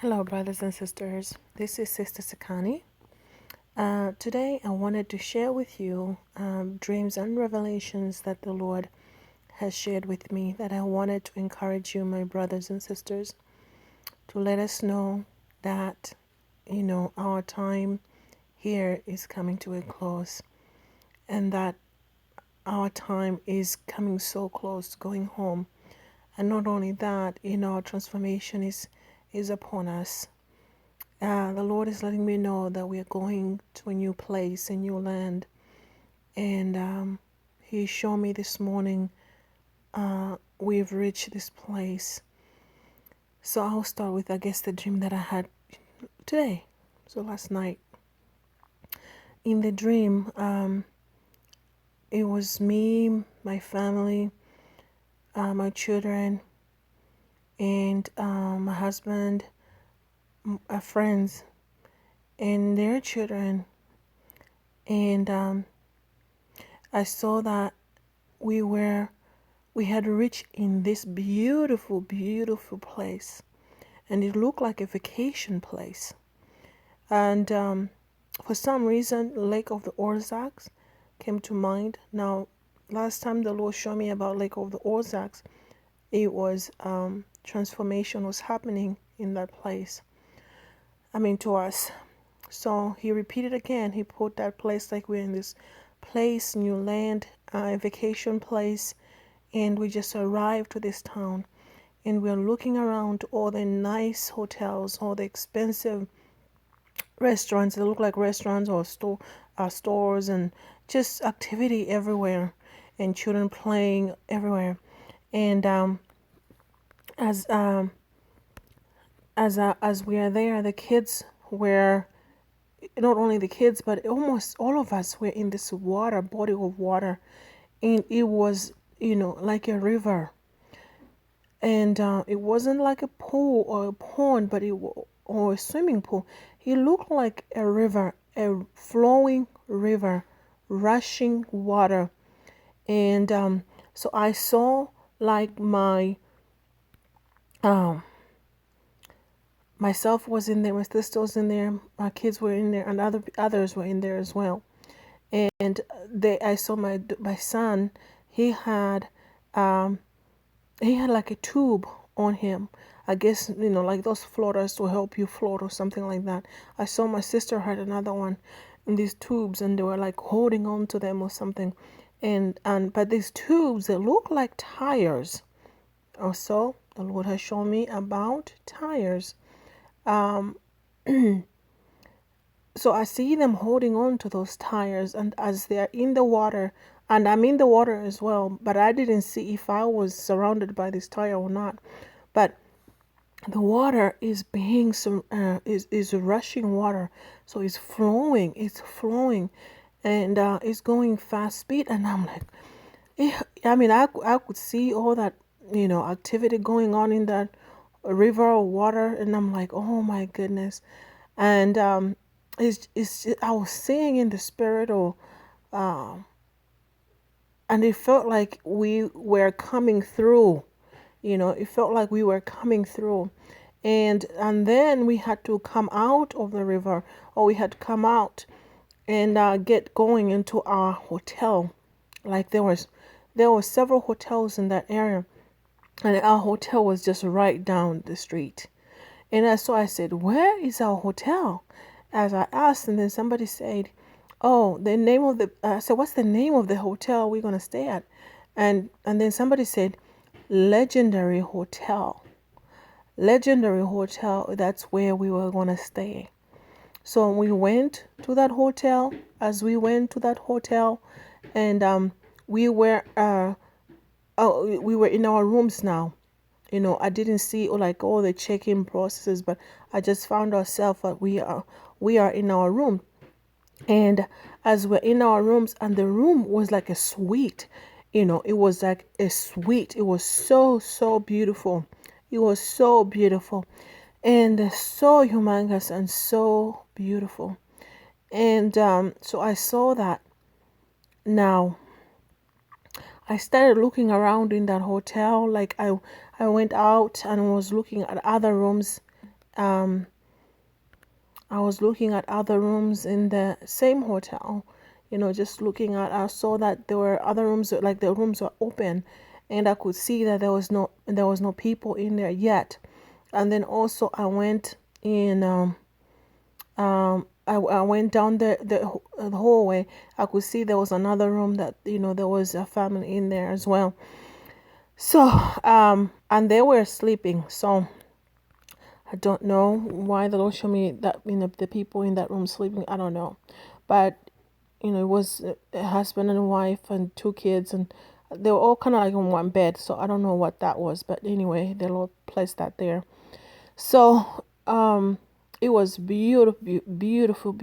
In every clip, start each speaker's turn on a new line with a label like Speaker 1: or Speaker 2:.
Speaker 1: Hello, brothers and sisters. This is Sister Sakani. Today, I wanted to share with you dreams and revelations that the Lord has shared with me that I wanted to encourage you, my brothers and sisters, to let us know that, our time here is coming to a close and that our time is coming so close to going home. And not only that, our transformation is upon us. The Lord is letting me know that we are going to a new place, a new land. And He showed me this morning we've reached this place. So I'll start with, the dream that I had today. So last night. In the dream, it was me, my family, my children, and my husband, friends, and their children. And I saw that we had reached in this beautiful, beautiful place, and it looked like a vacation place. And for some reason, Lake of the Ozarks came to mind. Now, last time the Lord showed me about Lake of the Ozarks, it was transformation was happening in that place. To us. So He repeated again. He put that place like we're in this place, new land, a vacation place, and we just arrived to this town, and we're looking around all the nice hotels, all the expensive restaurants. They look like restaurants or stores, and just activity everywhere, and children playing everywhere. And as we are there, the kids were, not only the kids, but almost all of us were in this body of water, and it was, like a river. And it wasn't like a pool or a pond, but or a swimming pool. It looked like a river, a flowing river, rushing water. And so I saw like myself was in there, my sister was in there, my kids were in there, and others were in there as well. And I saw my son. He had like a tube on him. I guess, like those floaters to help you float or something like that. I saw my sister had another one in these tubes, and they were like holding on to them or something. But these tubes, they look like tires. Also, the Lord has shown me about tires. So I see them holding on to those tires, and as they're in the water, and I'm in the water as well, but I didn't see if I was surrounded by this tire or not. But the water is being is rushing water, so it's flowing, and it's going fast speed, and I'm like, I could see all that activity going on in that river or water, and I'm like, oh my goodness. And I was seeing in the spirit, and it felt like we were coming through. It felt like we were coming through, and then we had to come out of the river, or we had to come out and get going into our hotel. Like there were several hotels in that area, and our hotel was just right down the street. And so I said, where is our hotel? As I asked, and then somebody said, oh, the name of the, I said, what's the name of the hotel we're going to stay at? And then somebody said, Legendary Hotel. Legendary Hotel, that's where we were going to stay. So we went to that hotel. As we went to that hotel, and we were in our rooms now. I didn't see like all the check-in processes, but I just found ourselves that we are in our room. And as we're in our rooms, and the room was like a suite, it was like a suite. It was so, so beautiful. It was so beautiful, and so humongous and so beautiful. And so I saw that. Now I started looking around in that hotel. Like I went out and was looking at other rooms, um, I was looking at other rooms in the same hotel, just looking at, I saw that there were other rooms, like the rooms were open, and I could see that there was no people in there yet. And then also I went in, I went down the hallway. I could see there was another room that, there was a family in there as well. So, and they were sleeping. So I don't know why the Lord showed me that, the people in that room sleeping. I don't know. But, it was a husband and a wife and two kids, and they were all kind of like in one bed. So I don't know what that was. But anyway, the Lord placed that there. So, it was beautiful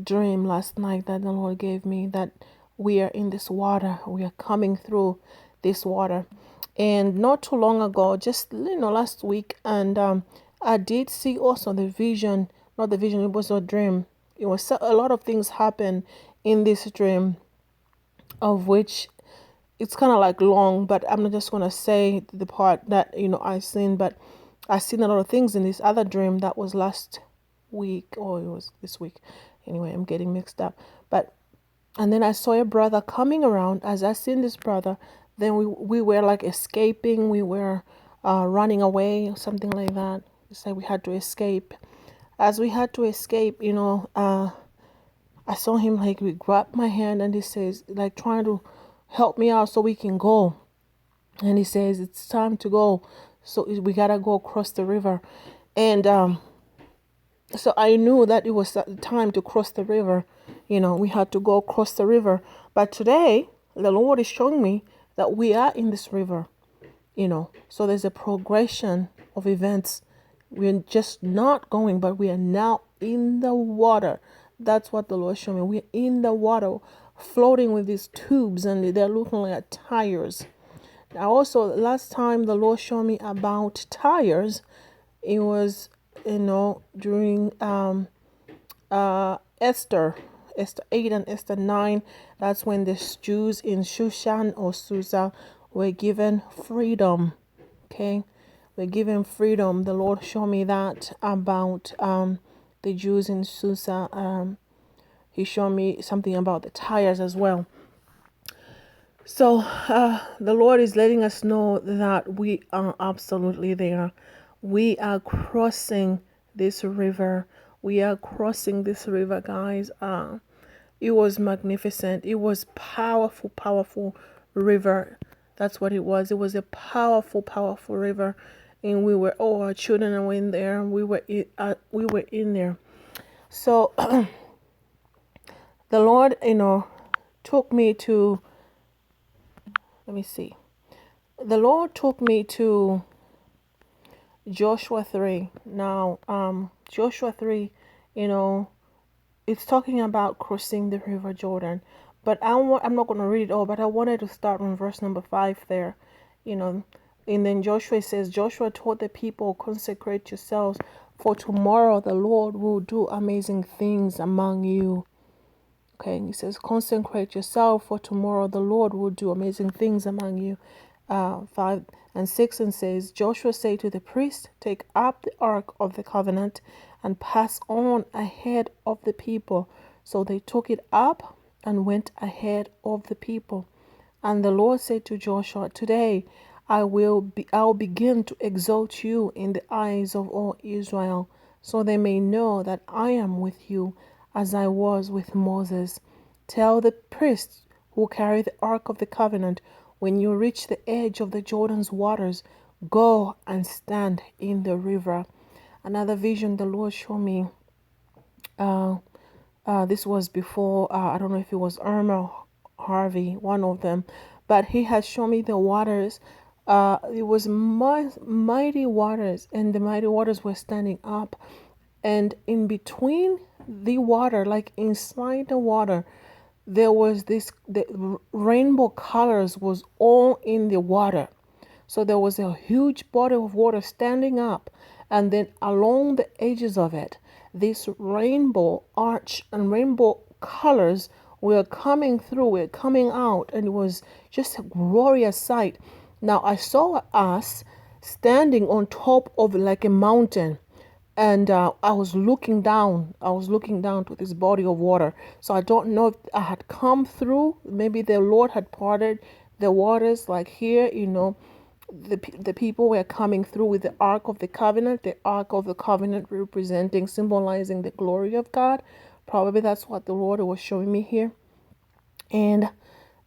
Speaker 1: dream last night that the Lord gave me, that we are in this water. We are coming through this water. And not too long ago, just last week, and I did see also the vision. Not the vision, it was a dream. It was a lot of things happen in this dream, of which it's kind of like long, but I'm not just going to say the part that I seen. But I seen a lot of things in this other dream that was last week, or it was this week. Anyway, I'm getting mixed up. But and then I saw a brother coming around. As I seen this brother, then we were like escaping. We were running away or something like that. It's like we had to escape. As we had to escape, I saw him, like, he grabbed my hand, and he says, like, trying to help me out so we can go. And he says, it's time to go. So we gotta go across the river. And so I knew that it was time to cross the river. We had to go across the river. But today, the Lord is showing me that we are in this river. So there's a progression of events. We're just not going, but we are now in the water. That's what the Lord showed me. We're in the water, floating with these tubes, and they're looking like tires. Now, also, last time the Lord showed me about tires, it was, during Esther 8 and Esther 9. That's when the Jews in Shushan or Susa were given freedom. Okay, we're given freedom. The Lord showed me that about the Jews in Susa. He showed me something about the tires as well. So the Lord is letting us know that we are absolutely there. We are crossing this river. We are crossing this river, guys. It was magnificent. It was powerful river. That's what it was. It was a powerful river. And we were, our children were in there. We were in there. So the Lord, took me to, let me see. The Lord took me to Joshua 3. Now, Joshua 3, it's talking about crossing the river Jordan. But I'm not going to read it all, but I wanted to start on verse number 5 there. And then Joshua says, Joshua told the people, consecrate yourselves, for tomorrow the Lord will do amazing things among you. Okay, and he says, consecrate yourself, for tomorrow the Lord will do amazing things among you. 5 and 6 and says, Joshua said to the priest, take up the ark of the covenant and pass on ahead of the people. So they took it up and went ahead of the people. And the Lord said to Joshua, today I'll begin to exalt you in the eyes of all Israel, so they may know that I am with you as I was with Moses. Tell the priests who carry the ark of the covenant, when you reach the edge of the Jordan's waters, go and stand in the river. Another vision the Lord showed me. This was before, I don't know if it was Irma or Harvey, one of them, but he had shown me the waters. It was mighty waters, and the mighty waters were standing up. And in between the water, like inside the water, there was the rainbow colors was all in the water. So there was a huge body of water standing up, and then along the edges of it, this rainbow arch and rainbow colors were coming through, were coming out, and it was just a glorious sight. Now I saw us standing on top of like a mountain. And I was looking down. I was looking down to this body of water. So I don't know if I had come through. Maybe the Lord had parted the waters, like here, the people were coming through with the Ark of the Covenant. The Ark of the Covenant representing, symbolizing the glory of God. Probably that's what the Lord was showing me here. And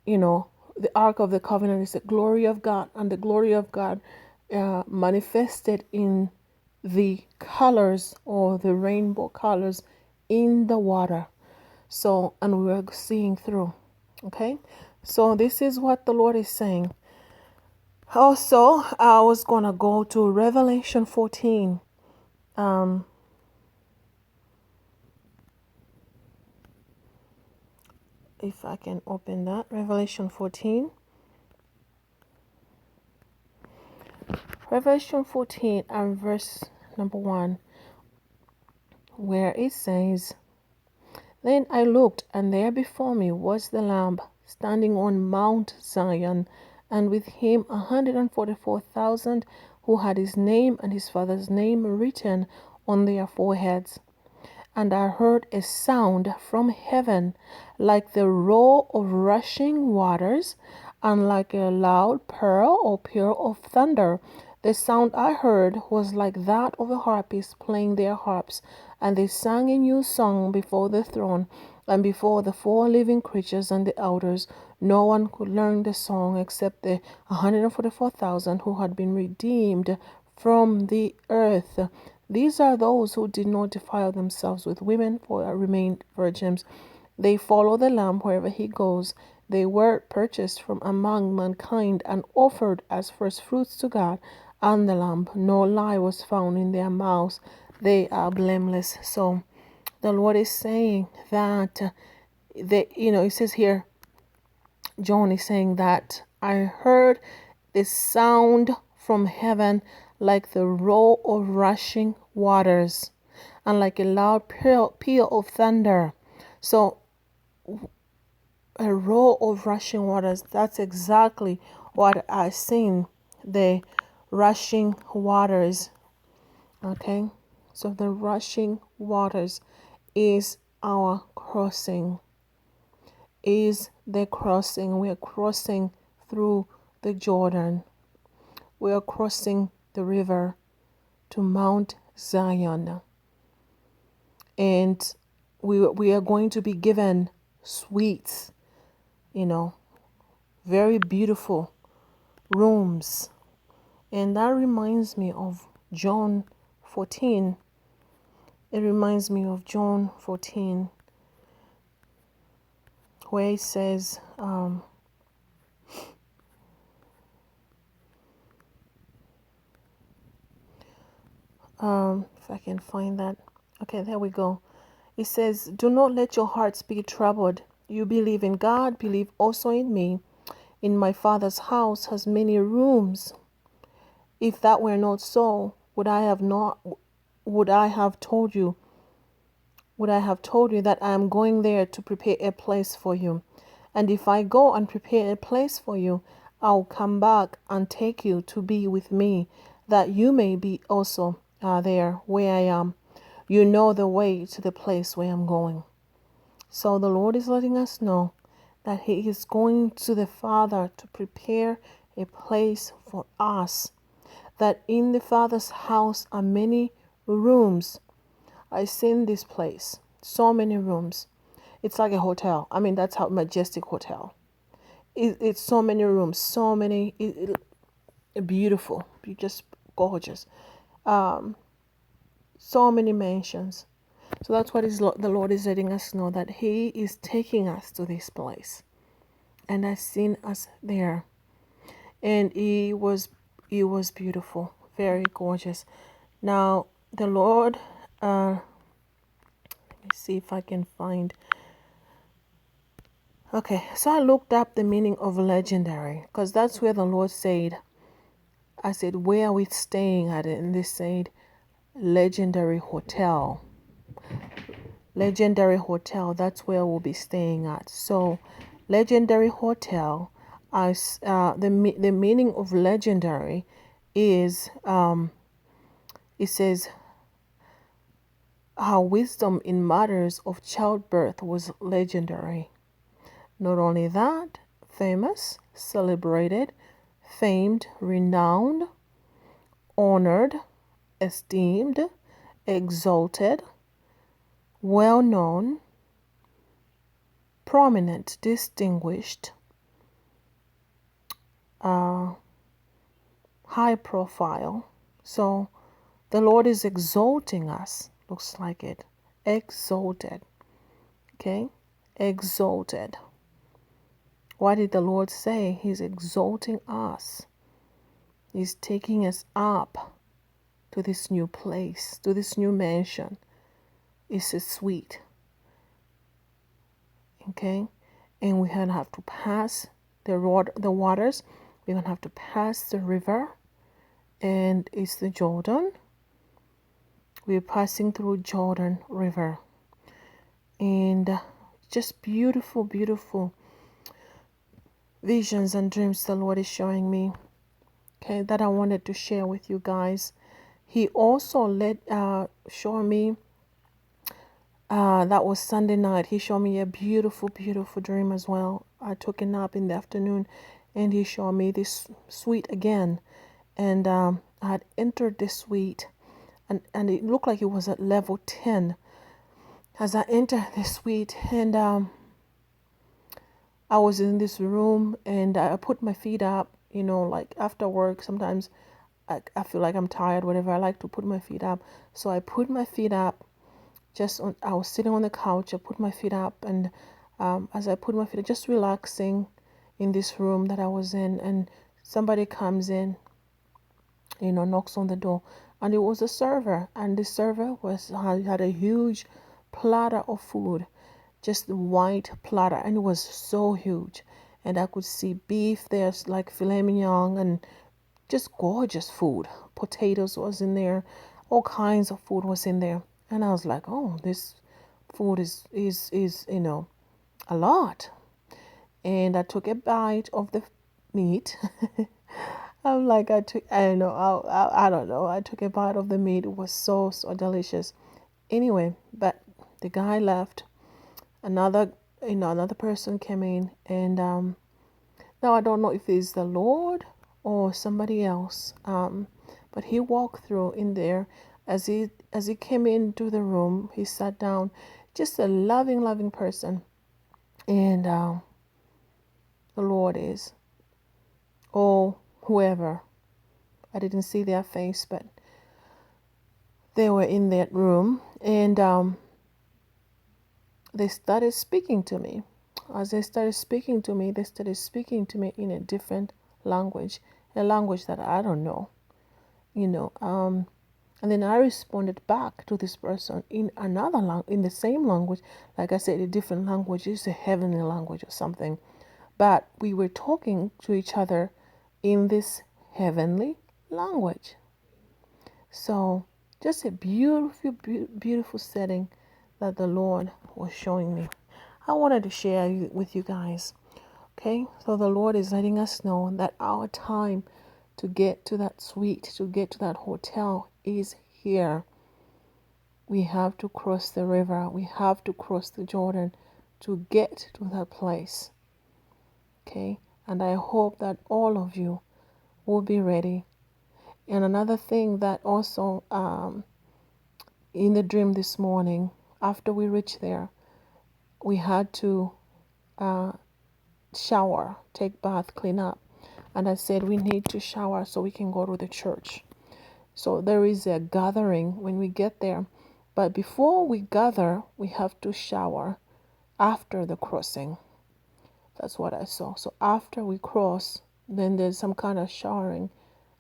Speaker 1: the Ark of the Covenant is the glory of God, and the glory of God manifested in the colors, or the rainbow colors, in the water. So, and we were seeing through. Okay, so this is what the Lord is saying. Also, I was gonna go to Revelation 14. If I can open that, Revelation 14. Revelation 14 and verse number 1, where it says, "Then I looked, and there before me was the Lamb, standing on Mount Zion, and with him 144,000 who had his name and his father's name written on their foreheads. And I heard a sound from heaven like the roar of rushing waters, and like a loud peal or peal of thunder. The sound I heard was like that of the harpists playing their harps, and they sang a new song before the throne and before the four living creatures and the elders. No one could learn the song except the 144,000 who had been redeemed from the earth. These are those who did not defile themselves with women, for remained virgins. They follow the Lamb wherever he goes. They were purchased from among mankind and offered as firstfruits to God and the Lamb. No lie was found in their mouths. They are blameless." So the Lord is saying that it says here, John is saying that I heard the sound from heaven like the roar of rushing waters, and like a loud peal of thunder. So a roar of rushing waters, that's exactly what I seen, the rushing waters. Okay, so the rushing waters is our crossing, is the crossing. We are crossing through the Jordan. We are crossing the river to Mount Zion. And we are going to be given sweets, very beautiful rooms. And that reminds me of John 14. It reminds me of John 14, where it says, if I can find that. Okay, there we go. It says, "Do not let your hearts be troubled. You believe in God, believe also in me. In my Father's house has many rooms. If that were not so, would I have told you that I am going there to prepare a place for you? And if I go and prepare a place for you, I'll come back and take you to be with me, that you may be also there where I am. You know the way to the place where I'm going." So the Lord is letting us know that he is going to the Father to prepare a place for us, that in the Father's house are many rooms. I've seen this place, so many rooms. It's like a hotel. I mean, that's how majestic hotel. It's so many rooms, so many, beautiful, just gorgeous. So many mansions. So that's what the Lord is letting us know, that he is taking us to this place. And I've seen us there. And it was beautiful, very gorgeous. Now, the Lord, let me see if I can find. Okay, so I looked up the meaning of legendary, because that's where the Lord said, I said, "Where are we staying at?" And they said, "Legendary hotel." Legendary hotel, that's where we'll be staying at. So legendary hotel, as the meaning of legendary is, it says, her wisdom in matters of childbirth was legendary. Not only that, famous, celebrated, famed, renowned, honored, esteemed, exalted, well known, prominent, distinguished, high profile. So the Lord is exalting us. Looks like it. Exalted. Okay? Exalted. What did the Lord say? He's exalting us. He's taking us up to this new place, to this new mansion. It's a suite. Okay? And we're going to have to pass the waters. We're going to have to pass the river. And it's the Jordan. We're passing through Jordan River. And just beautiful, beautiful visions and dreams the Lord is showing me. Okay, that I wanted to share with you guys. He also showed me, that was Sunday night. He showed me a beautiful, beautiful dream as well. I took a nap in the afternoon and he showed me this suite again. And I had entered this suite and it looked like it was at level 10 as I entered the suite. And I was in this room and I put my feet up, like after work, sometimes I feel like I'm tired, whatever. I like to put my feet up. So I put my feet up I was sitting on the couch. I put my feet up and as I put my feet up, just relaxing in this room that I was in, and somebody comes in, knocks on the door, and it was a server, and the server had a huge platter of food, just a white platter, and it was so huge, and I could see beef there, like filet mignon, and just gorgeous food. Potatoes was in there, all kinds of food was in there, and I was like, oh, this food is a lot. And I took a bite of the meat. I'm like, I don't know. I took a bite of the meat. It was so, so delicious. Anyway, but the guy left. Another person came in, and now I don't know if it's the Lord or somebody else. But he walked through in there. As he came into the room, he sat down. Just a loving, loving person. And the Lord is, or whoever, I didn't see their face, but they were in that room, and they started speaking to me. As they started speaking to me, they started speaking to me in a different language, a language that I don't know, and then I responded back to this person in another in the same language. Like I said, a different language. It's a heavenly language or something. But we were talking to each other in this heavenly language. So just a beautiful, beautiful setting that the Lord was showing me. I wanted to share with you guys. Okay, so the Lord is letting us know that our time to get to that suite, to get to that hotel is here. We have to cross the river. We have to cross the Jordan to get to that place. Okay, and I hope that all of you will be ready. And another thing that also in the dream this morning, after we reached there, we had to shower, take bath, clean up. And I said we need to shower so we can go to the church. So there is a gathering when we get there. But before we gather, we have to shower after the crossing. That's what I saw. So after we cross, then there's some kind of showering,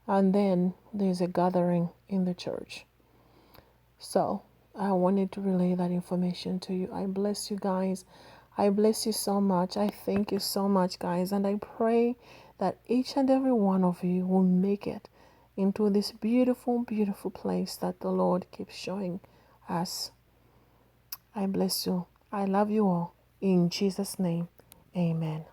Speaker 1: and then there's a gathering in the church. So I wanted to relay that information to you. I bless you guys. I bless you so much. I thank you so much, guys. And I pray that each and every one of you will make it into this beautiful, beautiful place that the Lord keeps showing us. I bless you. I love you all. In Jesus' name, amen.